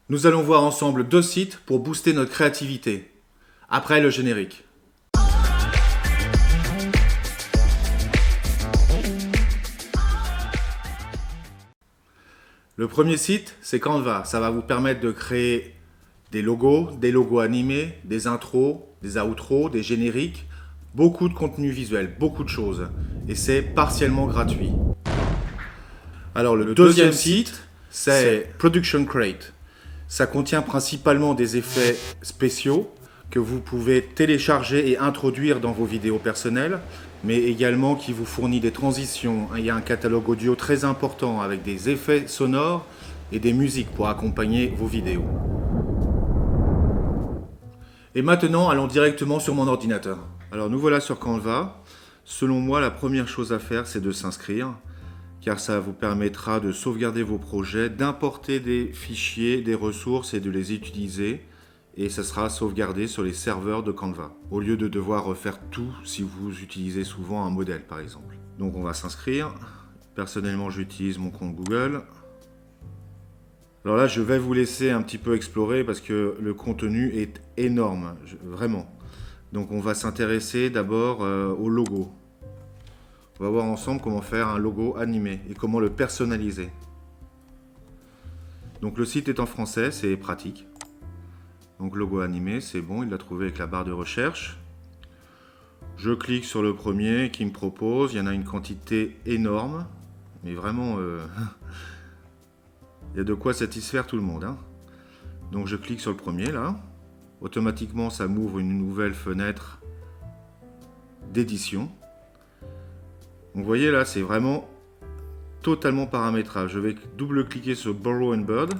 Nous allons voir ensemble 2 sites pour booster notre créativité. Après le générique. Le premier site, c'est Canva. Ça va vous permettre de créer des logos animés, des intros, des outros, des génériques, beaucoup de contenu visuel, beaucoup de choses. Et c'est partiellement gratuit. Alors le deuxième site, c'est Production Crate. Ça contient principalement des effets spéciaux que vous pouvez télécharger et introduire dans vos vidéos personnelles, mais également qui vous fournit des transitions. Il y a un catalogue audio très important avec des effets sonores et des musiques pour accompagner vos vidéos. Et maintenant, allons directement sur mon ordinateur. Alors nous voilà sur Canva. Selon moi, la première chose à faire, c'est de s'inscrire, car ça vous permettra de sauvegarder vos projets, d'importer des fichiers, des ressources et de les utiliser. Et ça sera sauvegardé sur les serveurs de Canva, au lieu de devoir refaire tout si vous utilisez souvent un modèle par exemple. Donc on va s'inscrire. Personnellement, j'utilise mon compte Google. Alors là, je vais vous laisser un petit peu explorer parce que le contenu est énorme, vraiment. Donc on va s'intéresser d'abord au logo. On va voir ensemble comment faire un logo animé et comment le personnaliser. Donc le site est en français, c'est pratique. Donc logo animé, c'est bon, il l'a trouvé avec la barre de recherche. Je clique sur le premier qui me propose, il y en a une quantité énorme, mais vraiment, il y a de quoi satisfaire tout le monde, hein. Donc je clique sur le premier là, automatiquement ça m'ouvre une nouvelle fenêtre d'édition. Donc vous voyez là, c'est vraiment totalement paramétrable. Je vais double-cliquer sur Borrow and Bird.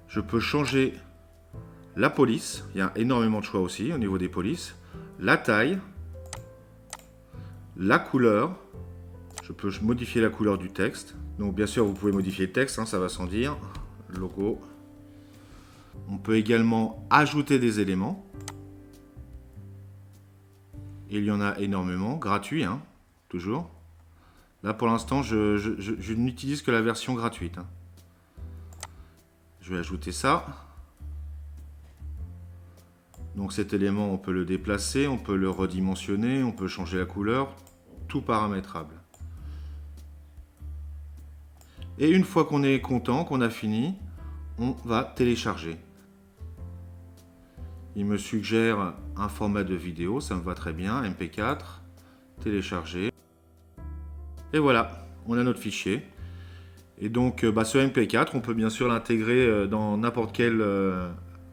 Je peux changer la police, il y a énormément de choix aussi au niveau des polices, la taille, la couleur, je peux modifier la couleur du texte. Donc bien sûr vous pouvez modifier le texte, hein, ça va sans dire, logo. On peut également ajouter des éléments. Il y en a énormément, gratuit, hein, toujours. Là pour l'instant je n'utilise que la version gratuite, hein. Je vais ajouter ça. Donc cet élément, on peut le déplacer, on peut le redimensionner, on peut changer la couleur, tout paramétrable. Et une fois qu'on est content, qu'on a fini, on va télécharger. Il me suggère un format de vidéo, ça me va très bien, MP4, télécharger. Et voilà, on a notre fichier. Et donc ce MP4, on peut bien sûr l'intégrer dans n'importe quel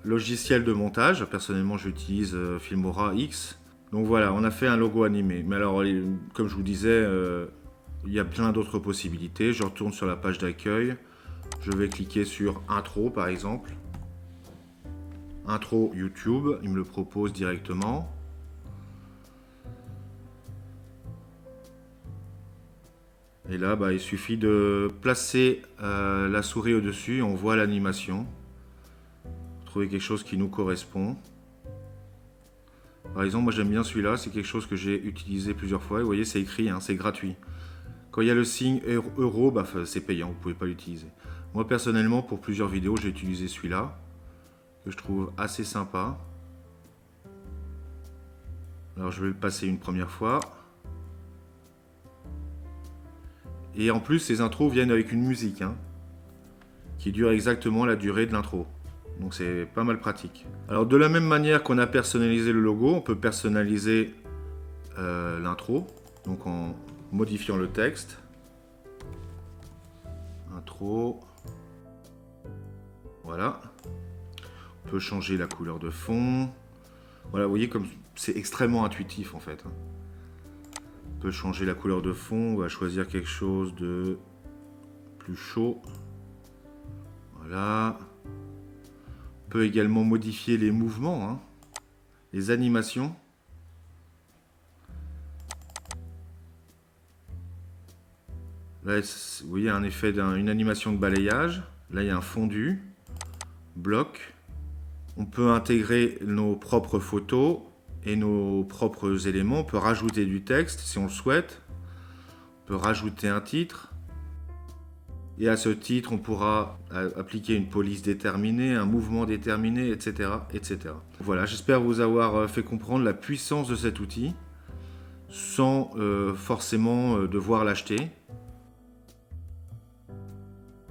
logiciel de montage. Personnellement, j'utilise Filmora X. Donc voilà, on a fait un logo animé. Mais alors, comme je vous disais, il y a plein d'autres possibilités. Je retourne sur la page d'accueil. Je vais cliquer sur Intro, par exemple. Intro YouTube, il me le propose directement. Et là, il suffit de placer la souris au-dessus et on voit l'animation. Trouver quelque chose qui nous correspond. Par exemple, moi j'aime bien celui-là, c'est quelque chose que j'ai utilisé plusieurs fois. Et vous voyez, c'est écrit, hein, c'est gratuit. Quand il y a le signe euro, c'est payant, vous ne pouvez pas l'utiliser. Moi personnellement, pour plusieurs vidéos, j'ai utilisé celui-là, que je trouve assez sympa. Alors je vais le passer une première fois. Et en plus, ces intros viennent avec une musique, hein, qui dure exactement la durée de l'intro. Donc c'est pas mal pratique. Alors de la même manière qu'on a personnalisé le logo, on peut personnaliser l'intro. Donc en modifiant le texte. Intro. Voilà. On peut changer la couleur de fond. Voilà, vous voyez comme c'est extrêmement intuitif en fait. On peut changer la couleur de fond, on va choisir quelque chose de plus chaud. Voilà. On peut également modifier les mouvements, hein, les animations. Là, vous voyez un effet d'une animation de balayage. Là, il y a un fondu, bloc. On peut intégrer nos propres photos et nos propres éléments. On peut rajouter du texte si on le souhaite. On peut rajouter un titre. Et à ce titre, on pourra appliquer une police déterminée, un mouvement déterminé, etc. etc. Voilà, j'espère vous avoir fait comprendre la puissance de cet outil sans forcément devoir l'acheter.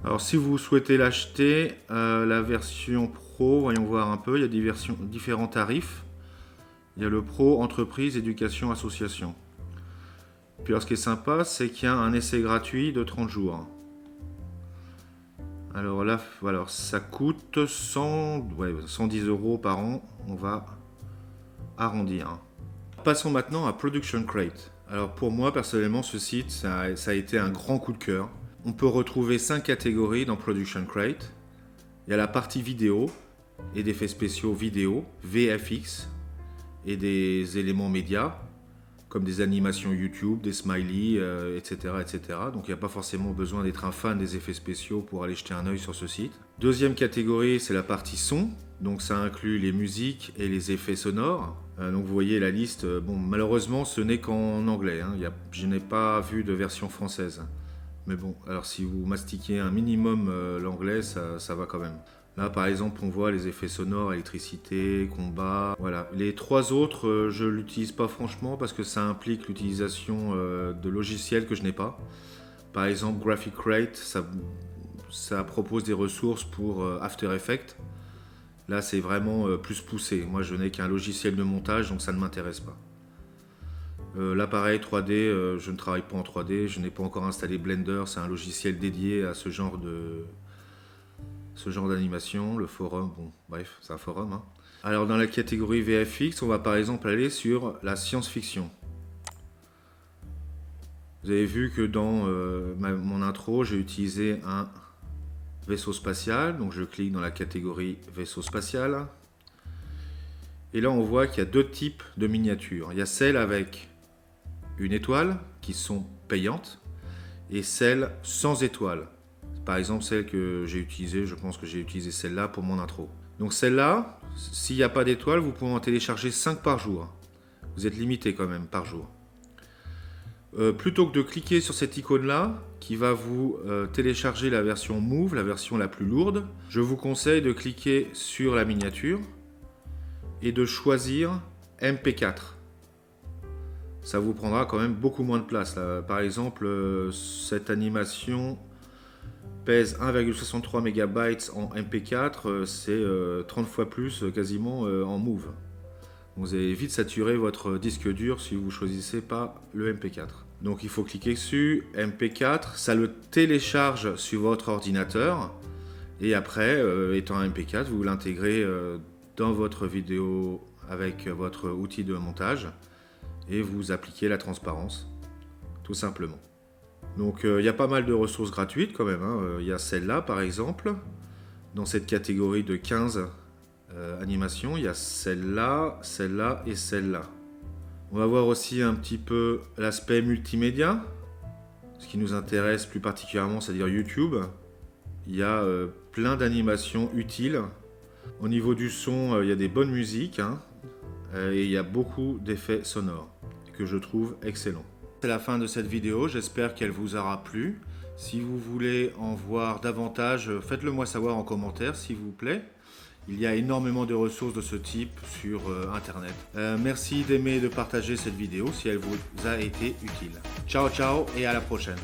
Alors si vous souhaitez l'acheter, la version Pro, voyons voir un peu, il y a différents tarifs. Il y a le Pro, Entreprise, Éducation, Association. Puis alors ce qui est sympa, c'est qu'il y a un essai gratuit de 30 jours. Alors là, voilà, ça coûte 110 € par an, on va arrondir. Passons maintenant à Production Crate. Alors pour moi, personnellement, ce site, ça a été un grand coup de cœur. On peut retrouver 5 catégories dans Production Crate. Il y a la partie vidéo et d'effets spéciaux vidéo, VFX, et des éléments médias, comme des animations YouTube, des smileys, etc., etc. Donc il n'y a pas forcément besoin d'être un fan des effets spéciaux pour aller jeter un œil sur ce site. Deuxième catégorie, c'est la partie son. Donc ça inclut les musiques et les effets sonores. Donc vous voyez la liste. Bon, malheureusement, ce n'est qu'en anglais. Je n'ai pas vu de version française. Mais bon, alors si vous mastiquez un minimum l'anglais, ça va quand même. Là, par exemple, on voit les effets sonores, électricité, combat. Voilà. Les 3 autres, je ne l'utilise pas franchement parce que ça implique l'utilisation de logiciels que je n'ai pas. Par exemple, Graphic Crate, ça propose des ressources pour After Effects. Là, c'est vraiment plus poussé. Moi, je n'ai qu'un logiciel de montage, donc ça ne m'intéresse pas. L'appareil 3D, je ne travaille pas en 3D. Je n'ai pas encore installé Blender. C'est un logiciel dédié à ce genre d'animation, le forum, bon, bref, c'est un forum. Alors dans la catégorie VFX, on va par exemple aller sur la science-fiction. Vous avez vu que dans mon intro, j'ai utilisé un vaisseau spatial, donc je clique dans la catégorie vaisseau spatial. Et là, on voit qu'il y a 2 types de miniatures. Il y a celles avec une étoile, qui sont payantes, et celles sans étoile. Par exemple, celle que j'ai utilisée, je pense que j'ai utilisé celle-là pour mon intro. Donc celle-là, s'il n'y a pas d'étoile, vous pouvez en télécharger 5 par jour. Vous êtes limité quand même par jour. Plutôt que de cliquer sur cette icône-là, qui va vous télécharger la version Move, la version la plus lourde, je vous conseille de cliquer sur la miniature et de choisir MP4. Ça vous prendra quand même beaucoup moins de place. Là. Par exemple, cette animation pèse 1,63 MB en MP4, c'est 30 fois plus quasiment en Move. Vous allez vite saturer votre disque dur si vous ne choisissez pas le MP4. Donc il faut cliquer dessus, MP4, ça le télécharge sur votre ordinateur et après, étant un MP4, vous l'intégrez dans votre vidéo avec votre outil de montage et vous appliquez la transparence, tout simplement. Donc il y a pas mal de ressources gratuites quand même. Il y a celle-là par exemple, dans cette catégorie de 15 animations, il y a celle-là, celle-là et celle-là. On va voir aussi un petit peu l'aspect multimédia, ce qui nous intéresse plus particulièrement, c'est-à-dire YouTube. Il y a plein d'animations utiles. Au niveau du son, il y a des bonnes musiques et il y a beaucoup d'effets sonores que je trouve excellents. C'est la fin de cette vidéo, j'espère qu'elle vous aura plu. Si vous voulez en voir davantage, faites-le moi savoir en commentaire s'il vous plaît. Il y a énormément de ressources de ce type sur internet. Merci d'aimer et de partager cette vidéo si elle vous a été utile. Ciao ciao et à la prochaine.